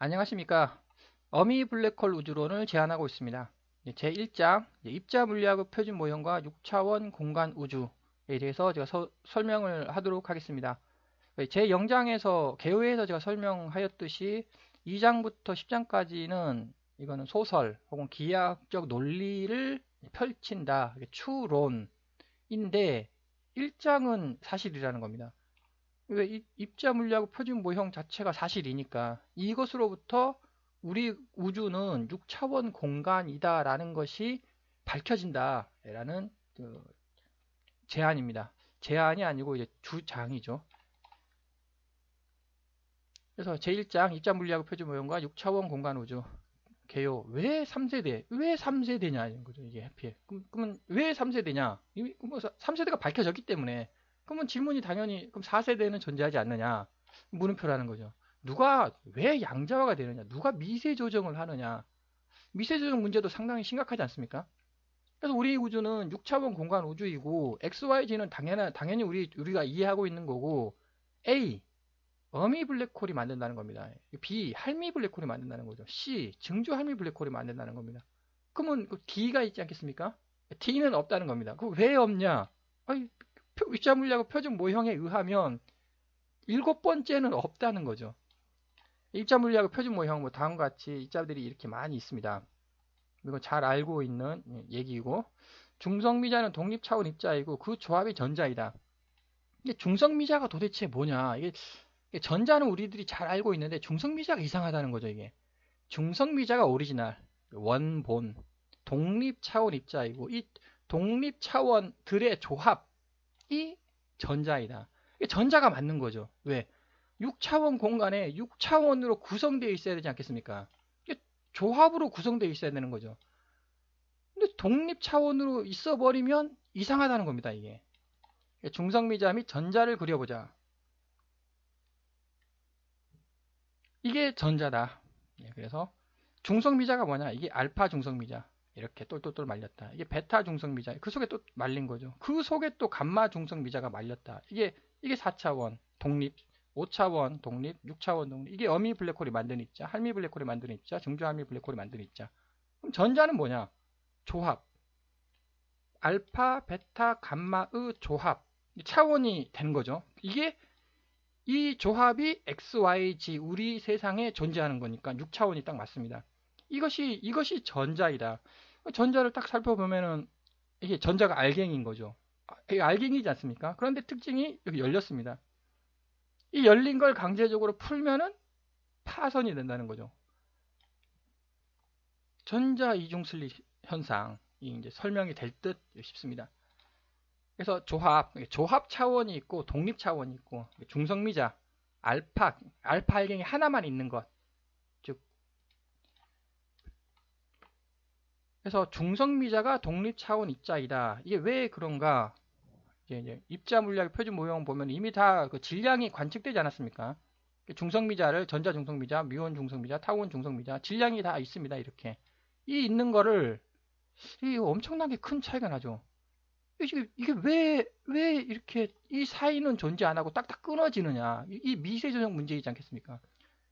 안녕하십니까. 어미 블랙홀 우주론을 제안하고 있습니다. 제1장 입자 물리학의 표준 모형과 6차원 공간 우주에 대해서 제가 설명을 하도록 하겠습니다. 제 영장에서 개요에서 제가 설명하였듯이 2장부터 10장까지는 이거는 소설 혹은 기하학적 논리를 펼친다. 추론인데 1장은 사실이라는 겁니다. 왜 입자 물리학 표준 모형 자체가 사실이니까 이것으로부터 우리 우주는 6차원 공간이다라는 것이 밝혀진다라는 그 제안입니다. 제안이 아니고 이제 주장이죠. 그래서 제1장 입자 물리학 표준 모형과 6차원 공간 우주 개요. 왜 3세대? 왜 3세대냐 이런 거죠. 이게 해피. 그러면 왜 3세대냐? 이미 뭐 3세대가 밝혀졌기 때문에. 그러면 질문이 당연히 그럼 4세대는 존재하지 않느냐? 물음표라는 거죠. 누가 왜 양자화가 되느냐? 누가 미세 조정을 하느냐? 미세 조정 문제도 상당히 심각하지 않습니까? 그래서 우리 우주는 6차원 공간 우주이고 XYZ는 당연히 우리가 이해하고 있는 거고 A 어미 블랙홀이 만든다는 겁니다. B 할미 블랙홀이 만든다는 거죠. C 증조 할미 블랙홀이 만든다는 겁니다. 그러면 그 D가 있지 않겠습니까? D는 없다는 겁니다. 그 왜 없냐? 아니, 입자 물리학 표준 모형에 의하면 7번째는 없다는 거죠. 입자 물리학 표준 모형 뭐 다음과 같이 입자들이 이렇게 많이 있습니다. 이거 잘 알고 있는 얘기이고 중성미자는 독립차원 입자이고 그 조합이 전자이다. 이게 중성미자가 도대체 뭐냐? 이게 전자는 우리들이 잘 알고 있는데 중성미자가 이상하다는 거죠. 이게 중성미자가 오리지널 원본 독립차원 입자이고 이 독립차원들의 조합이 전자이다. 이게 전자가 맞는 거죠. 왜? 6차원 공간에 6차원으로 구성되어 있어야 되지 않겠습니까? 이게 조합으로 구성되어 있어야 되는 거죠. 근데 독립차원으로 있어 버리면 이상하다는 겁니다. 이게 중성미자 및 전자를 그려보자. 이게 전자다. 그래서 중성미자가 뭐냐? 이게 알파 중성미자. 이렇게 똘똘똘 말렸다. 이게 베타 중성미자. 그 속에 또 말린 거죠. 그 속에 또 감마 중성미자가 말렸다. 이게 4차원 독립, 5차원 독립, 6차원 독립. 이게 어미 블랙홀이 만든 입자, 할미 블랙홀이 만든 입자, 증조 할미 블랙홀이 만든 입자. 그럼 전자는 뭐냐? 조합. 알파, 베타, 감마의 조합. 차원이 된 거죠. 이 조합이 XYZ 우리 세상에 존재하는 거니까 6차원이 딱 맞습니다. 이것이 전자이다. 전자를 딱 살펴보면은 이게 전자가 알갱이인 거죠. 이게 알갱이지 않습니까? 그런데 특징이 여기 열렸습니다. 이 열린 걸 강제적으로 풀면은 파선이 된다는 거죠. 전자 이중슬립 현상이 이제 설명이 될 듯 싶습니다. 그래서 조합 차원이 있고 독립 차원이 있고 중성미자, 알파 알갱이 하나만 있는 것. 즉 그래서 중성미자가 독립 차원 입자이다. 이게 왜 그런가? 이제 입자 물리학 표준 모형 보면 이미 다 그 질량이 관측되지 않았습니까? 중성미자를 전자 중성미자, 뮤온 중성미자, 타우온 중성미자 질량이 다 있습니다. 이렇게 이 있는 거를 이 엄청나게 큰 차이가 나죠. 이게 왜 이렇게 이 사이는 존재 안 하고 딱딱 끊어지느냐. 이 미세 조정 문제이지 않겠습니까?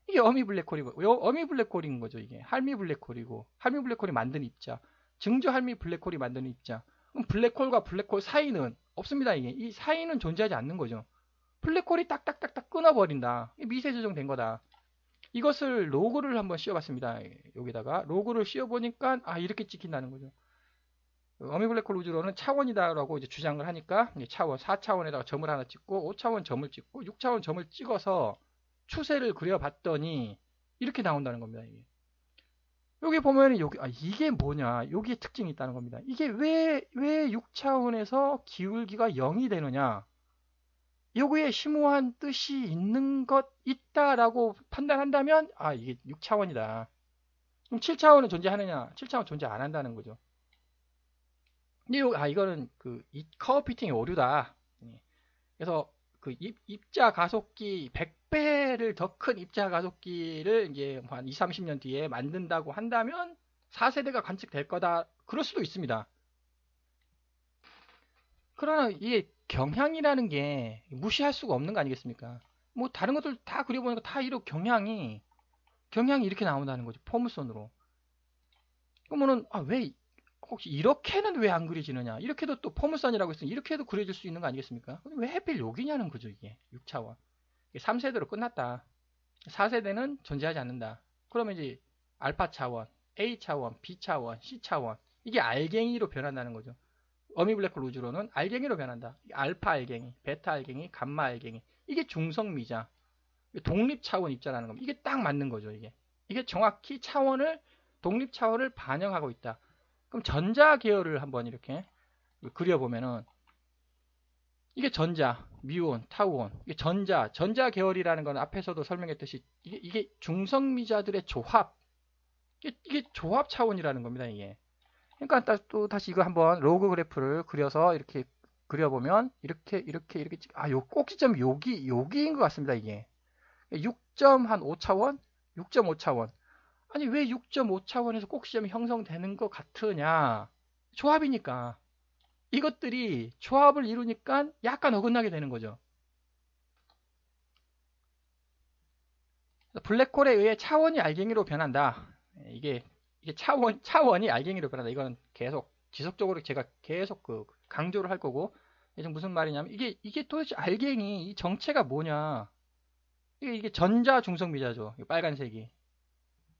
이게 어미 블랙홀이고, 어미 블랙홀인 거죠, 이게. 할미 블랙홀이고, 할미 블랙홀이 만든 입자. 증조 할미 블랙홀이 만드는 입자. 그럼 블랙홀과 블랙홀 사이는 없습니다, 이게. 이 사이는 존재하지 않는 거죠. 블랙홀이 딱딱딱딱 끊어버린다. 미세 조정된 거다. 이것을 로그를 한번 씌워봤습니다. 여기다가. 로그를 씌워보니까, 이렇게 찍힌다는 거죠. 어미 블랙홀 우주론은 차원이다라고 이제 주장을 하니까 차원 4차원에다가 점을 하나 찍고 5차원 점을 찍고 6차원 점을 찍어서 추세를 그려봤더니 이렇게 나온다는 겁니다. 이게. 여기 보면 이게 뭐냐? 여기에 특징이 있다는 겁니다. 이게 왜 6차원에서 기울기가 0이 되느냐? 여기에 심오한 뜻이 있는 것 있다라고 판단한다면 이게 6차원이다. 그럼 7차원은 존재하느냐? 7차원 존재 안 한다는 거죠. 이거는 이 커브 피팅의 오류다. 그래서 그 입자 가속기 100배를 더 큰 입자 가속기를 이제 한 2, 30년 뒤에 만든다고 한다면 4세대가 관측될 거다. 그럴 수도 있습니다. 그러나 이게 경향이라는 게 무시할 수가 없는 거 아니겠습니까? 뭐 다른 것들 다 그려보니까 다 이런 경향이 경향이 이렇게 나온다는 거죠. 포물선으로. 그러면은 왜 혹시 이렇게는 왜 안 그려지느냐? 이렇게도 또 포물선이라고 했으니 이렇게도 그려질 수 있는 거 아니겠습니까? 근데 왜 하필 여기냐는 거죠, 이게. 6차원. 3세대로 끝났다. 4세대는 존재하지 않는다. 그러면 이제 알파 차원, A 차원, B 차원, C 차원 이게 알갱이로 변한다는 거죠. 어미 블랙홀 우주로는 알갱이로 변한다. 알파 알갱이, 베타 알갱이, 감마 알갱이 이게 중성미자, 독립 차원 입자라는 겁니다. 이게 딱 맞는 거죠. 이게 정확히 차원을 독립 차원을 반영하고 있다. 그럼 전자 계열을 한번 이렇게 그려보면은 이게 전자, 뮤온, 타우온, 이게 전자 계열이라는 건 앞에서도 설명했듯이 이게 중성미자들의 조합, 이게 조합 차원이라는 겁니다. 이게. 그러니까 또 다시 이거 한번 로그 그래프를 그려서 이렇게 그려보면 이렇게 요 꼭지점 여기인 것 같습니다. 이게 6.5차원, 6.5차원. 아니 왜 6.5차원에서 꼭지점이 형성되는 것 같으냐? 조합이니까. 이것들이 조합을 이루니까 약간 어긋나게 되는 거죠. 블랙홀에 의해 차원이 알갱이로 변한다. 이게 차원이 알갱이로 변한다. 이건 계속 지속적으로 제가 계속 강조를 할 거고. 이게 무슨 말이냐면 이게 도대체 알갱이 이 정체가 뭐냐? 이게 전자 중성 미자죠. 빨간색이.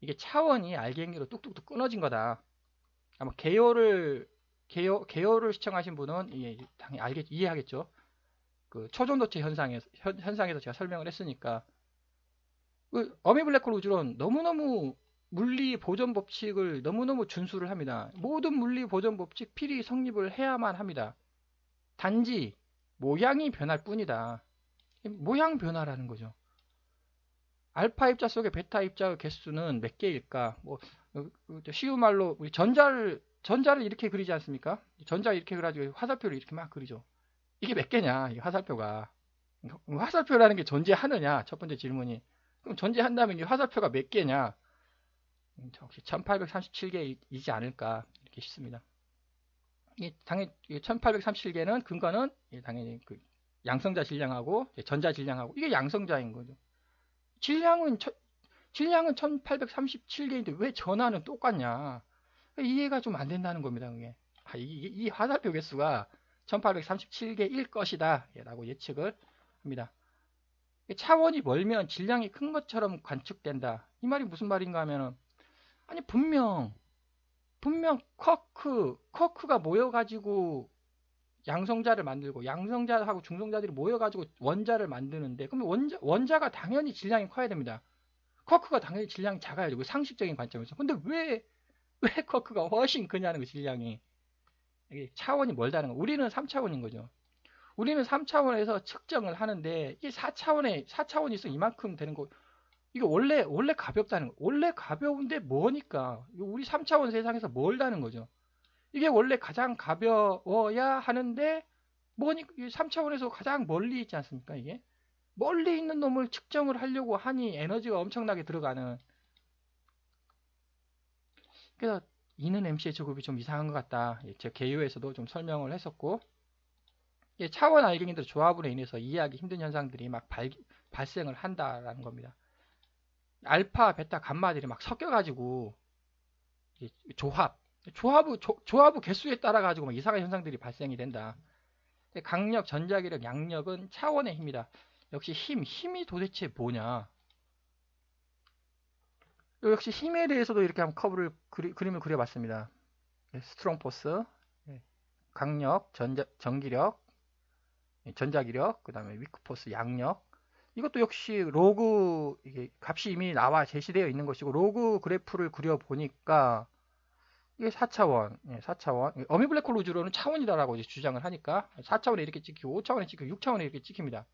이게 차원이 알갱이로 뚝뚝뚝 끊어진 거다. 아마 계열을 시청하신 분은 당연히 이해하겠죠. 그 초전도체 현상에서 제가 설명을 했으니까. 어미 블랙홀 우주론 너무너무 물리 보존 법칙을 너무너무 준수를 합니다. 모든 물리 보존 법칙 필히 성립을 해야만 합니다. 단지 모양이 변할 뿐이다. 모양 변화라는 거죠. 알파 입자 속의 베타 입자의 개수는 몇 개일까? 쉬운 말로 우리 전자를 이렇게 그리지 않습니까? 전자 이렇게 그려가지고 화살표를 이렇게 막 그리죠. 이게 몇 개냐? 이 화살표가. 화살표라는 게 존재하느냐? 첫 번째 질문이. 그럼 존재한다면 이 화살표가 몇 개냐? 혹시 1837개이지 않을까? 이렇게 싶습니다. 당연히 1837개는 근거는 당연히 그 양성자 질량하고 전자 질량하고 이게 양성자인 거죠. 질량은 1837개인데 왜 전하는 똑같냐? 이해가 좀 안 된다는 겁니다. 그게. 이 화살표 개수가 1837개일 것이다 라고 예측을 합니다. 차원이 멀면 질량이 큰 것처럼 관측된다. 이 말이 무슨 말인가 하면은 아니 분명 쿼크가 모여가지고 양성자를 만들고 양성자하고 중성자들이 모여가지고 원자를 만드는데 그러면 원자가 당연히 질량이 커야 됩니다. 쿼크가 당연히 질량이 작아야 되고 상식적인 관점에서. 근데 왜 쿼크가 훨씬 크냐는 거 질량이. 이게 차원이 멀다는 거. 우리는 3차원인 거죠. 우리는 3차원에서 측정을 하는데 이게 4차원이 있어 이만큼 되는 거. 이게 원래 가볍다는 거. 원래 가벼운데 뭐니까. 우리 3차원 세상에서 멀다는 거죠. 이게 원래 가장 가벼워야 하는데 뭐니까 3차원에서 가장 멀리 있지 않습니까? 이게 멀리 있는 놈을 측정을 하려고 하니 에너지가 엄청나게 들어가는. 그래서 이는 MC의 제곱이 좀 이상한 것 같다. 제가 개요에서도 좀 설명을 했었고 차원 알갱이들 조합으로 인해서 이해하기 힘든 현상들이 막 발생을 한다라는 겁니다. 알파, 베타, 감마들이 막 섞여가지고 조합의 개수에 따라 가지고 막 이상한 현상들이 발생이 된다. 강력, 전자기력, 양력은 차원의 힘이다. 역시 힘이 도대체 뭐냐? 역시 힘에 대해서도 이렇게 한번 커브를 그림을 그려봤습니다. 스트롱 포스, 강력, 전기력, 전자기력, 그 다음에 위크 포스, 양력. 이것도 역시 로그 이게 값이 이미 나와 제시되어 있는 것이고 로그 그래프를 그려보니까 이게 4차원, 4차원. 어미 블랙홀 우주로는 차원이다라고 이제 주장을 하니까 4차원에 이렇게 찍히고 5차원에 찍히고 6차원에 이렇게 찍힙니다.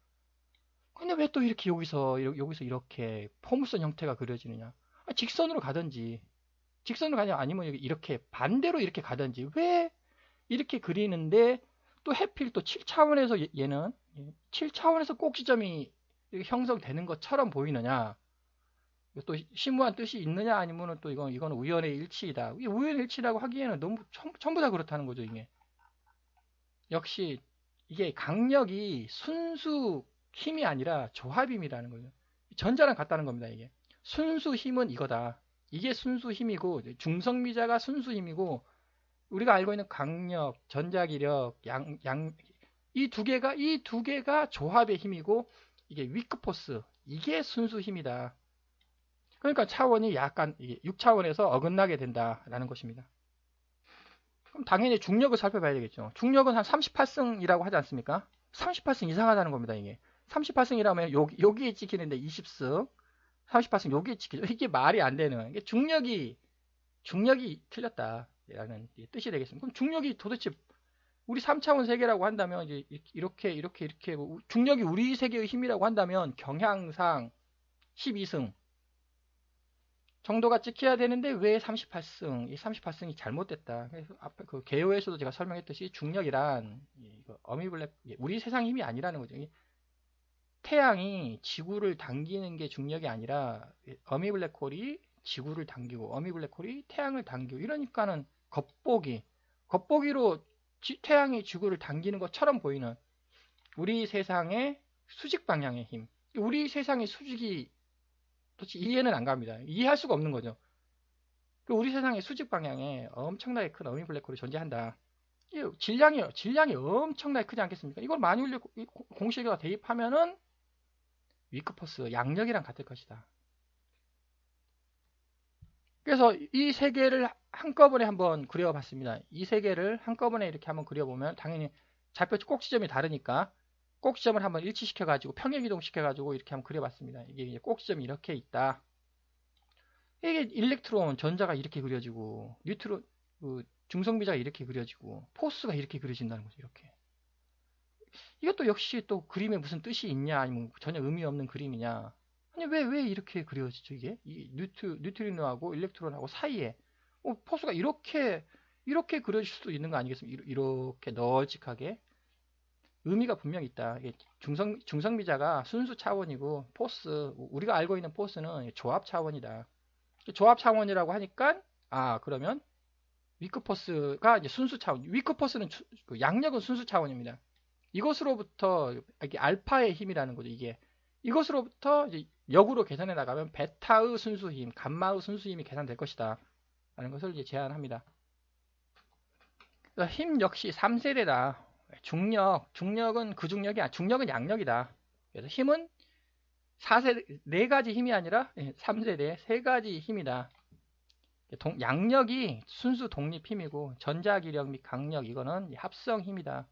근데 왜 또 이렇게 여기서 이렇게 포물선 형태가 그려지느냐? 직선으로 가든지 직선으로 가냐 아니면 이렇게 반대로 이렇게 가든지 왜 이렇게 그리는데 또 해필 또 7차원에서 얘는 7차원에서 꼭지점이 이렇게 형성되는 것처럼 보이느냐? 또 심오한 뜻이 있느냐 아니면은 또 이거는 우연의 일치이다. 이게 우연의 일치라고 하기에는 너무 전부 다 그렇다는 거죠, 이게. 역시 이게 강력이 순수 힘이 아니라 조합임이라는 거죠. 전자랑 같다는 겁니다, 이게. 순수 힘은 이거다. 이게 순수 힘이고 중성미자가 순수 힘이고 우리가 알고 있는 강력, 전자기력, 이 두 개가 조합의 힘이고 이게 위크포스 이게 순수 힘이다. 그러니까 차원이 약간 6차원에서 어긋나게 된다라는 것입니다. 그럼 당연히 중력을 살펴봐야 되겠죠. 중력은 한 38승이라고 하지 않습니까? 38승 이상하다는 겁니다, 이게. 38승이라면 여기에 찍히는데 20승, 38승 여기에 찍히죠. 이게 말이 안 되는. 이게 중력이 틀렸다라는 뜻이 되겠습니다. 그럼 중력이 도대체 우리 3차원 세계라고 한다면 이제 이렇게 중력이 우리 세계의 힘이라고 한다면 경향상 12승 정도가 찍혀야 되는데 왜 38승? 이 38승이 잘못됐다. 그래서 앞에 그 개요에서도 제가 설명했듯이 중력이란 어미블랙 우리 세상 힘이 아니라는 거죠. 태양이 지구를 당기는 게 중력이 아니라 어미블랙홀이 지구를 당기고 어미블랙홀이 태양을 당기고 이러니까는 겉보기로 태양이 지구를 당기는 것처럼 보이는 우리 세상의 수직 방향의 힘. 우리 세상의 수직이 도대체 이해는 안 갑니다. 이해할 수가 없는 거죠. 우리 세상의 수직 방향에 엄청나게 큰 어미블랙홀이 존재한다. 질량이 엄청나게 크지 않겠습니까? 이걸 마뉴얼 공식에다 대입하면은 위크포스 양력이랑 같을 것이다. 그래서 이 세 개를 한꺼번에 한번 그려봤습니다. 이 세 개를 한꺼번에 이렇게 한번 그려보면 당연히 좌표 꼭지점이 다르니까 꼭지점을 한번 일치시켜가지고 평행이동시켜가지고 이렇게 한번 그려봤습니다. 이게 이제 꼭지점이 이렇게 있다. 이게 일렉트론 전자가 이렇게 그려지고 뉴트론 중성미자가 이렇게 그려지고 포스가 이렇게 그려진다는 거죠. 이렇게. 이것도 역시 또 그림에 무슨 뜻이 있냐 아니면 전혀 의미 없는 그림이냐. 아니 왜 이렇게 그려지죠 이게? 이 뉴트리노하고 일렉트론하고 사이에 포스가 이렇게 그려질 수도 있는 거 아니겠습니까? 이렇게 널찍하게 의미가 분명히 있다. 이게 중성미자가 순수 차원이고 포스 우리가 알고 있는 포스는 조합 차원이다. 조합 차원이라고 하니까 그러면 위크포스가 이제 순수 차원. 위크포스는 양력은 순수 차원입니다. 이것으로부터 이게 알파의 힘이라는 거죠. 이것으로부터 이제 역으로 계산해 나가면 베타의 순수 힘, 감마의 순수 힘이 계산될 것이다. 라는 것을 이제 제안합니다. 힘 역시 3세대다. 중력은 그 중력이 아니라 중력은 양력이다. 그래서 힘은 4세대, 4가지 힘이 아니라 3세대 3가지 힘이다. 양력이 순수 독립 힘이고 전자기력 및 강력 이거는 합성 힘이다.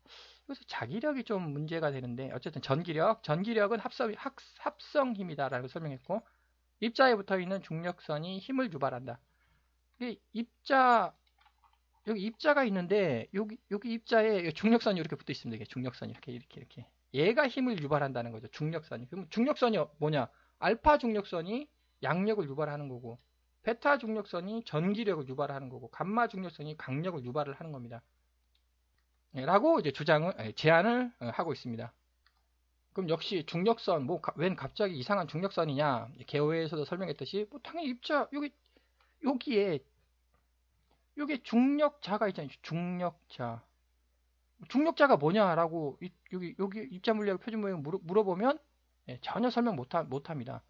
그래서 자기력이 좀 문제가 되는데 어쨌든 전기력은 합성 힘이다라고 설명했고 입자에 붙어 있는 중력선이 힘을 유발한다. 여기 입자가 있는데 여기 입자에 중력선이 이렇게 붙어 있습니다. 이게 중력선이 이렇게 얘가 힘을 유발한다는 거죠. 중력선이. 그럼 중력선이 뭐냐? 알파 중력선이 양력을 유발하는 거고 베타 중력선이 전기력을 유발하는 거고 감마 중력선이 강력을 유발을 하는 겁니다. 라고 이제 제안을 하고 있습니다. 그럼 역시 중력선 웬 갑자기 이상한 중력선이냐? 개요에서도 설명했듯이 당연히 입자 여기에 중력자가 있잖아요. 중력자가 뭐냐라고 여기 입자 물리학 표준 모형 물어보면 전혀 설명 못합니다.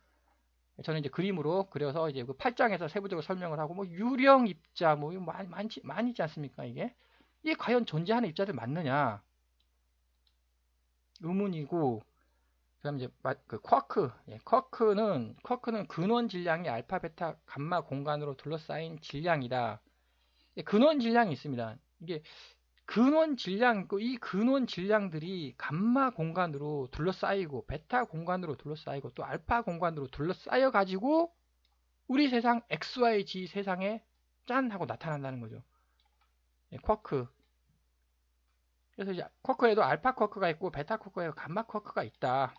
저는 이제 그림으로 그려서 이제 그 8장에서 세부적으로 설명을 하고 유령 입자 많이 있지 않습니까? 이게 과연 존재하는 입자들 맞느냐? 의문이고 그다음 이제 그 쿼크는 근원 질량이 알파, 베타, 감마 공간으로 둘러싸인 질량이다. 근원 질량이 있습니다. 이게 근원 질량들이 감마 공간으로 둘러싸이고 베타 공간으로 둘러싸이고 또 알파 공간으로 둘러싸여 가지고 우리 세상 XYZ 세상에 짠 하고 나타난다는 거죠. 쿼크. 그래서 이제 쿼크에도 알파 쿼크가 있고 베타 쿼크가 있고 감마 쿼크가 있다.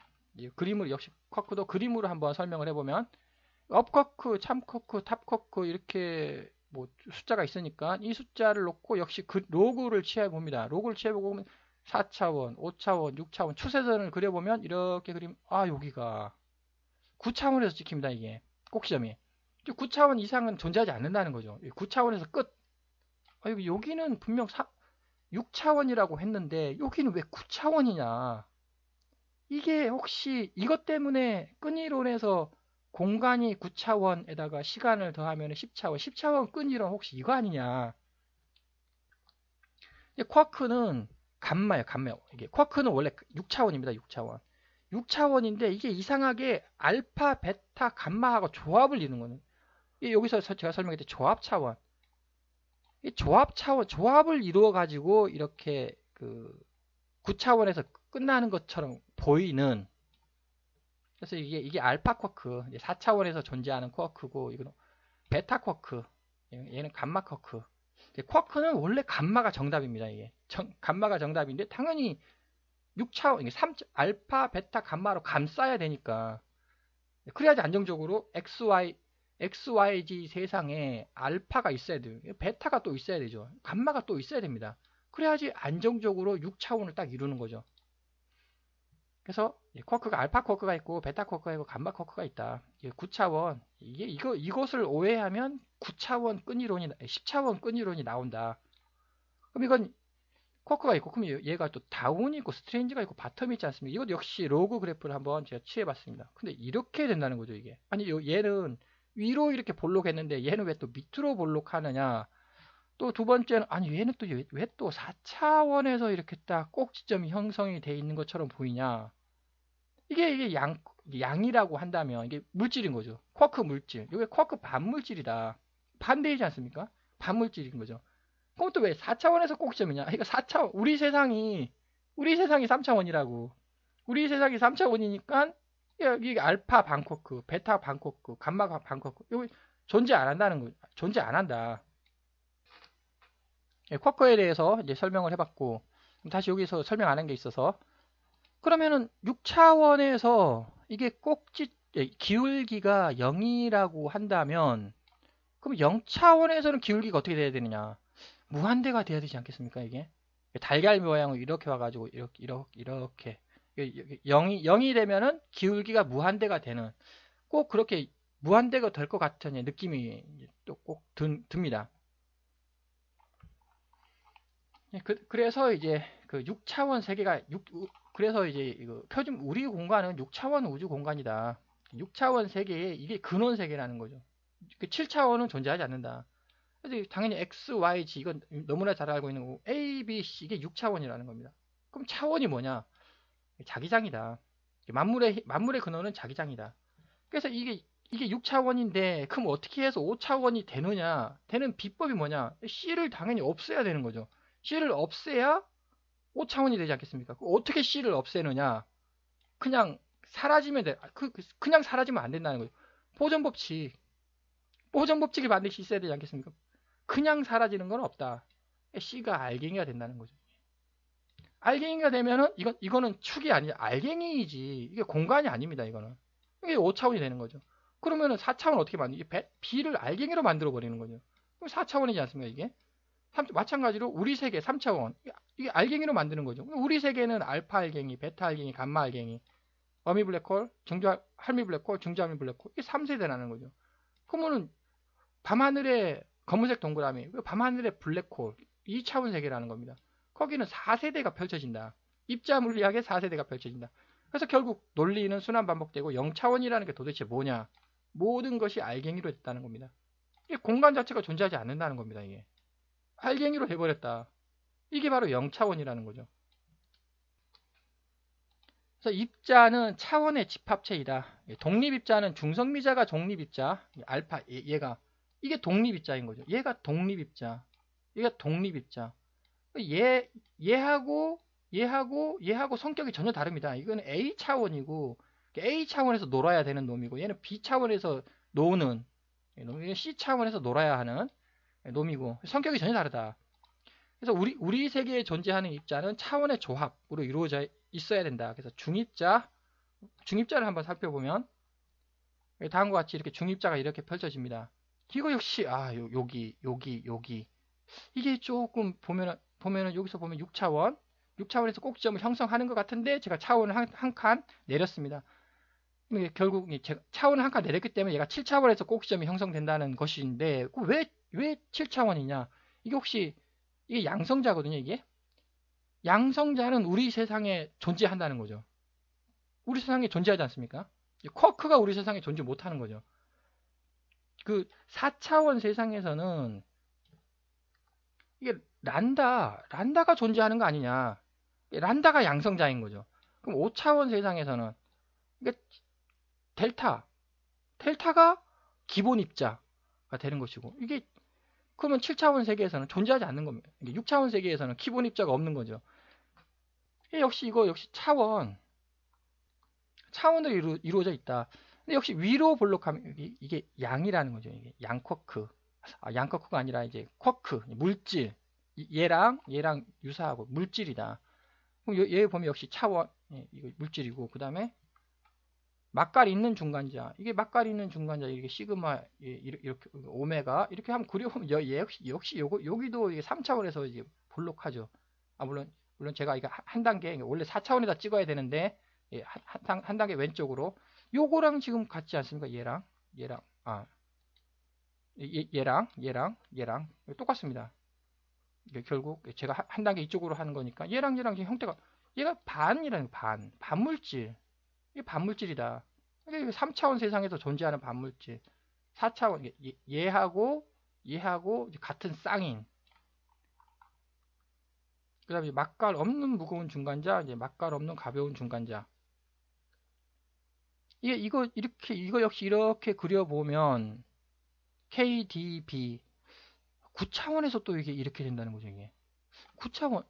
그림을 역시 쿼크도 그림으로 한번 설명을 해보면 업 쿼크, 참 쿼크, 탑 쿼크 이렇게 숫자가 있으니까 이 숫자를 놓고 역시 그 로그를 취해봅니다. 로그를 취해보고 4차원, 5차원, 6차원 추세선을 그려보면 이렇게 그림 여기가 9차원에서 찍힙니다. 이게 꼭지점이 9차원 이상은 존재하지 않는다는 거죠. 9차원에서 끝. 여기는 분명 6차원이라고 했는데 여기는 왜 9차원이냐. 이게 혹시 이것 때문에 끈이론에서 공간이 9차원에다가 시간을 더하면 10차원, 10차원 끈이론 혹시 이거 아니냐. 쿼크는 감마예요, 감마. 이게 쿼크는 원래 6차원입니다, 6차원. 6차원인데 이게 이상하게 알파, 베타, 감마하고 조합을 이루는 거는. 여기서 제가 설명했듯이 조합 차원. 이 조합 차원, 조합을 이루어 가지고 이렇게 그 9차원에서 끝나는 것처럼 보이는. 그래서 이게 알파 쿼크, 4차원에서 존재하는 쿼크고, 이거는 베타 쿼크, 얘는 감마 쿼크. 쿼크는 원래 감마가 정답입니다. 이게 감마가 정답인데 당연히 6차원, 3, 알파, 베타, 감마로 감싸야 되니까. 그래야지 안정적으로 XYZ 세상에 알파가 있어야 돼요. 베타가 또 있어야 되죠. 감마가 또 있어야 됩니다. 그래야지 안정적으로 6차원을 딱 이루는 거죠. 그래서 쿼크가 알파 쿼크가 있고 베타 쿼크가 있고 감마 쿼크가 있다. 9차원 이것을 오해하면 9차원 끈이론이 10차원 끈이론이 나온다. 그럼 이건 쿼크가 있고 그럼 얘가 또 다운이 있고 스트레인지가 있고 바텀이 있지 않습니까? 이것도 역시 로그 그래프를 한번 제가 취해봤습니다. 근데 이렇게 된다는 거죠 이게. 아니 얘는 위로 이렇게 볼록했는데 얘는 왜 또 밑으로 볼록하느냐. 또 두 번째는 아니 얘는 또 왜 또 4차원에서 이렇게 딱 꼭지점이 형성이 돼 있는 것처럼 보이냐. 이게 양이라고 한다면 이게 물질인 거죠. 쿼크 물질. 이게 쿼크 반물질이다. 반대이지 않습니까? 반물질인 거죠. 그럼 또 왜 4차원에서 꼭지점이냐? 그러니까 4차원 우리 세상이 3차원이라고. 우리 세상이 3차원이니까 이게 알파 반쿼크, 베타 반쿼크, 감마 반쿼크. 이거 존재 안 한다는 거. 존재 안 한다. 쿼크에 대해서 이제 설명을 해봤고 다시 여기서 설명 안 한 게 있어서 그러면은 6차원에서 이게 기울기가 0이라고 한다면 그럼 0차원에서는 기울기가 어떻게 돼야 되느냐? 무한대가 돼야 되지 않겠습니까? 이게 달걀 모양으로 이렇게 와가지고 이렇게 0이 되면은 기울기가 무한대가 되는 꼭 그렇게 무한대가 될 것 같은 느낌이 또 꼭 듭니다. 그래서 이제 그 6차원 세계가 그래서 이제 이거 표준 우리 공간은 6차원 우주 공간이다. 6차원 세계에 이게 근원 세계라는 거죠. 그 7차원은 존재하지 않는다. 그래서 당연히 X, Y, Z 이건 너무나 잘 알고 있는 거고 A, B, C 이게 6차원이라는 겁니다. 그럼 차원이 뭐냐? 자기장이다. 만물의 근원은 자기장이다. 그래서 이게 6차원인데 그럼 어떻게 해서 5차원이 되느냐? 되는 비법이 뭐냐? C를 당연히 없애야 되는 거죠. C를 없애야 5차원이 되지 않겠습니까? 어떻게 C를 없애느냐? 그냥 사라지면 돼. 그냥 사라지면 안 된다는 거죠. 보존법칙이 반드시 있어야 되지 않겠습니까? 그냥 사라지는 건 없다. C가 알갱이가 된다는 거죠. 알갱이가 되면은 이거는 축이 아니라 알갱이이지. 이게 공간이 아닙니다. 이거는. 이게 5차원이 되는 거죠. 그러면은 4차원 어떻게 만드냐? B를 알갱이로 만들어 버리는 거죠. 그럼 4차원이지 않습니까? 이게? 마찬가지로 우리 세계 3차원. 이게 알갱이로 만드는 거죠. 우리 세계는 알파 알갱이, 베타 알갱이, 감마 알갱이, 어미 블랙홀, 할미 블랙홀, 중저할미 블랙홀. 이게 3세대라는 거죠. 그러면은 밤하늘의 검은색 동그라미, 밤하늘의 블랙홀, 2차원 세계라는 겁니다. 거기는 4세대가 펼쳐진다. 입자 물리학의 4세대가 펼쳐진다. 그래서 결국 논리는 순환 반복되고 0차원이라는 게 도대체 뭐냐? 모든 것이 알갱이로 됐다는 겁니다. 이게 공간 자체가 존재하지 않는다는 겁니다. 이게 알갱이로 해버렸다. 이게 바로 0차원이라는 거죠. 그래서 입자는 차원의 집합체이다. 독립입자는 중성미자가 독립입자, 알파 얘가 이게 독립입자인 거죠. 얘가 독립입자, 얘가 독립입자. 얘하고 성격이 전혀 다릅니다. 이거는 A 차원이고 A 차원에서 놀아야 되는 놈이고 얘는 B 차원에서 노는 놈이 C 차원에서 놀아야 하는 놈이고 성격이 전혀 다르다. 그래서 우리 세계에 존재하는 입자는 차원의 조합으로 이루어져 있어야 된다. 그래서 중입자를 한번 살펴보면 다음과 같이 이렇게 중입자가 이렇게 펼쳐집니다. 이거 역시 여기 이게 조금 보면은 여기서 보면 6차원에서 꼭지점을 형성하는 것 같은데 제가 차원을 한 칸 내렸습니다. 결국 차원을 한 칸 내렸기 때문에 얘가 7차원에서 꼭지점이 형성된다는 것인데 왜 7차원이냐? 이게 혹시 이게 양성자거든요. 이게 양성자는 우리 세상에 존재한다는 거죠. 우리 세상에 존재하지 않습니까? 쿼크가 우리 세상에 존재 못하는 거죠. 그 4차원 세상에서는 이게 란다가 존재하는 거 아니냐. 란다가 양성자인 거죠. 그럼 5차원 세상에서는 이게 델타가 기본 입자가 되는 것이고, 이게 그러면 7차원 세계에서는 존재하지 않는 겁니다. 6차원 세계에서는 기본 입자가 없는 거죠. 역시 이거 역시 차원으로 이루어져 있다. 근데 역시 위로 볼록하면 이게 양이라는 거죠. 이게 양쿼크. 양쿼크가 아니라 이제 쿼크, 물질. 얘랑 유사하고 물질이다. 그럼 얘 보면 역시 차원, 이거 물질이고, 그 다음에 막깔 있는 중간자. 이게 막깔 있는 중간자, 이게 시그마, 이렇게 오메가 이렇게 하면 그려보면 얘 역시 여기도 이게 3차원에서 이제 볼록하죠. 물론 제가 이거 한 단계, 원래 4차원에다 찍어야 되는데, 한 단계 왼쪽으로 요거랑 지금 같지 않습니까? 얘랑 똑같습니다. 결국 제가 한 단계 이쪽으로 하는 거니까 얘랑 지금 형태가, 얘가 반이라는 반물질. 이게 반물질이다. 이게 3차원 세상에서 존재하는 반물질. 4차원 얘하고 같은 쌍인. 그 다음에 막갈 없는 무거운 중간자, 이제 막갈 없는 가벼운 중간자. 이거 역시 이렇게 그려보면 KDB 9차원에서 또 이게 이렇게 된다는 거죠. 이게 9차원,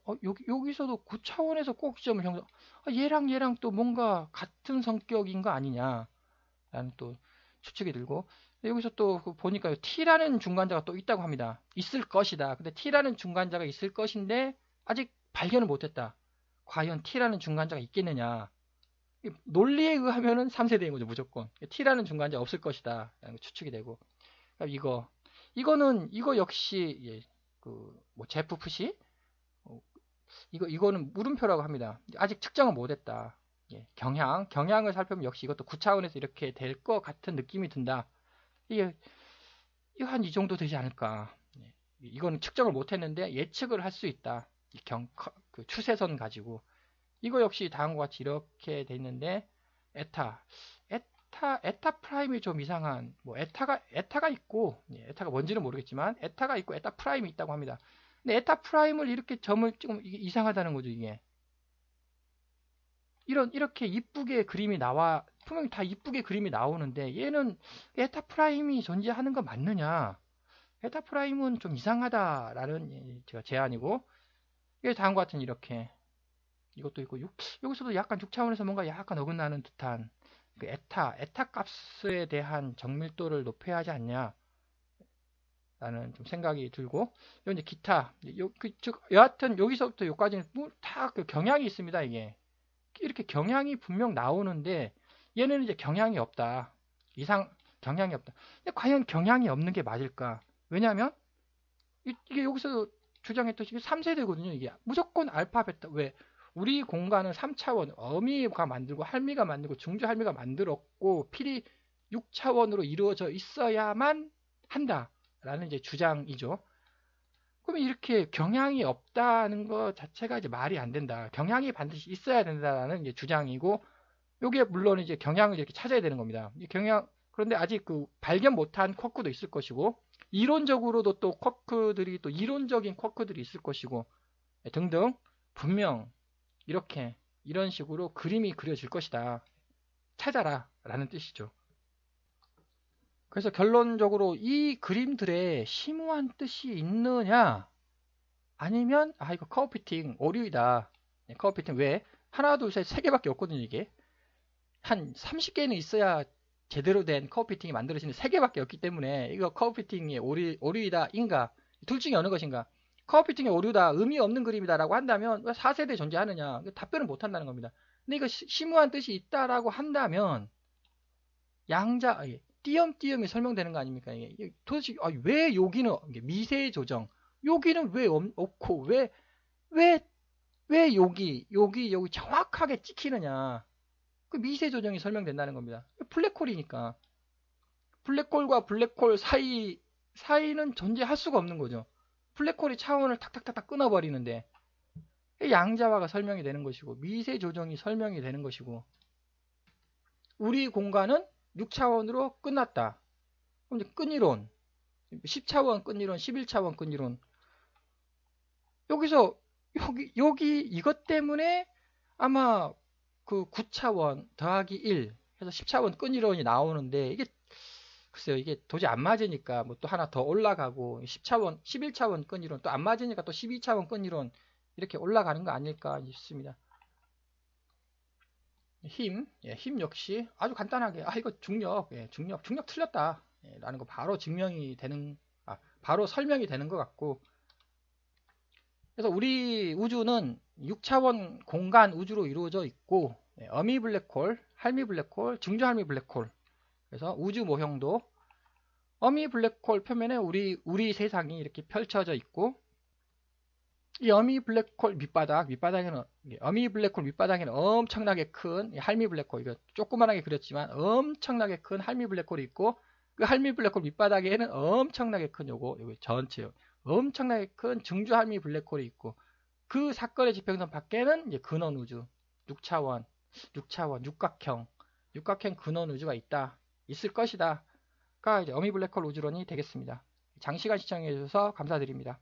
여기서도 9차원에서 꼭지점을 형성, 얘랑 또 뭔가 같은 성격인 거 아니냐 라는 또 추측이 들고, 여기서 또 보니까 T라는 중간자가 또 있다고 합니다. 있을 것이다. 근데 T라는 중간자가 있을 것인데 아직 발견을 못했다. 과연 T라는 중간자가 있겠느냐. 논리에 의하면은 3세대인 거죠. 무조건 T라는 중간자 없을 것이다 라는 추측이 되고, 이거 역시 뭐 제프 푸시, 이거는 물음표라고 합니다. 아직 측정을 못했다. 경향을 살펴보면 역시 이것도 9차원에서 이렇게 될 것 같은 느낌이 든다. 이거 한 이 정도 되지 않을까. 이거는 측정을 못했는데 예측을 할 수 있다. 그 추세선 가지고. 이거 역시 다음과 같이 이렇게 돼 있는데, 에타 프라임이 좀 이상한, 뭐 에타가 있고, 에타가 뭔지는 모르겠지만 에타가 있고 에타 프라임이 있다고 합니다. 근데 에타 프라임을 이렇게 점을 찍으면 이게 이상하다는 거죠. 이게 이렇게 이쁘게 그림이 나와, 분명히 다 이쁘게 그림이 나오는데 얘는 에타 프라임이 존재하는 거 맞느냐? 에타 프라임은 좀 이상하다라는 제가 제안이고, 이게 다음과 같은 이렇게 이것도 있고, 여기서도 약간 6차원에서 뭔가 약간 어긋나는 듯한 그 에타 값에 대한 정밀도를 높여야 하지 않냐 라는 좀 생각이 들고, 이제 기타, 여하튼 여기서부터 여기까지는 다 그 경향이 있습니다. 이게 이렇게 경향이 분명 나오는데 얘는 이제 경향이 없다. 경향이 없다. 근데 과연 경향이 없는 게 맞을까? 왜냐하면 이게 여기서 주장했듯이 3세대거든요. 이게 무조건 알파 베타. 왜? 우리 공간은 3차원, 어미가 만들고 할미가 만들고 중주 할미가 만들었고 필이 6차원으로 이루어져 있어야만 한다라는 이제 주장이죠. 그러면 이렇게 경향이 없다는 것 자체가 이제 말이 안 된다. 경향이 반드시 있어야 된다라는 이제 주장이고, 요게 물론 이제 경향을 이렇게 찾아야 되는 겁니다. 그런데 아직 그 발견 못한 쿼크도 있을 것이고, 이론적으로도 또 쿼크들이, 또 이론적인 쿼크들이 있을 것이고, 등등, 분명 이런 식으로 그림이 그려질 것이다. 찾아라 라는 뜻이죠. 그래서 결론적으로 이 그림들에 심오한 뜻이 있느냐, 아니면 이거 커브 피팅 오류이다. 커브 피팅 왜? 하나 둘 셋 세 개밖에 없거든요. 이게 한 30개는 있어야 제대로 된 커브 피팅이 만들어지는데 3개밖에 없기 때문에 이거 커브 피팅이 오류이다 인가, 둘 중에 어느 것인가. 커브 피팅이 오류다, 의미 없는 그림이다 라고 한다면 4세대 존재하느냐, 답변을 못 한다는 겁니다. 근데 이거 심오한 뜻이 있다라고 한다면 띄엄띄엄이 설명되는 거 아닙니까? 이게 도대체 왜 여기는 미세 조정, 여기는 왜 없고 왜 여기 정확하게 찍히느냐. 그 미세 조정이 설명된다는 겁니다. 블랙홀이니까. 블랙홀과 블랙홀 사이는 존재할 수가 없는 거죠. 블랙홀이 차원을 탁탁탁탁 끊어버리는데 양자화가 설명이 되는 것이고, 미세 조정이 설명이 되는 것이고, 우리 공간은 6차원으로 끝났다. 그럼 이제 끈이론, 10차원 끈이론, 11차원 끈이론. 여기서 여기 이것 때문에 아마 그 9차원 더하기 1 해서 10차원 끈이론이 나오는데, 이게 글쎄요, 이게 도저히 안 맞으니까 뭐 또 하나 더 올라가고 10차원, 11차원 끈이론 또 안 맞으니까 또 12차원 끈이론 이렇게 올라가는 거 아닐까 싶습니다. 힘, 예, 힘 역시 아주 간단하게, 이거 중력, 예, 중력 틀렸다, 예, 라는 거 바로 증명이 되는, 바로 설명이 되는 것 같고. 그래서 우리 우주는 6차원 공간 우주로 이루어져 있고, 예, 어미 블랙홀, 할미 블랙홀, 증조 할미 블랙홀. 그래서 우주 모형도 어미 블랙홀 표면에 우리 세상이 이렇게 펼쳐져 있고, 이 어미 블랙홀 밑바닥에는, 어미 블랙홀 밑바닥에는 엄청나게 큰 할미 블랙홀, 이거 조그만하게 그렸지만 엄청나게 큰 할미 블랙홀이 있고, 그 할미 블랙홀 밑바닥에는 엄청나게 큰 요거 전체 엄청나게 큰 증조 할미 블랙홀이 있고, 그 사건의 지평선 밖에는 이제 근원 우주, 6차원, 육각형 근원 우주가 있을 것이다. 가 이제 어미 블랙홀 우주론이 되겠습니다. 장시간 시청해 주셔서 감사드립니다.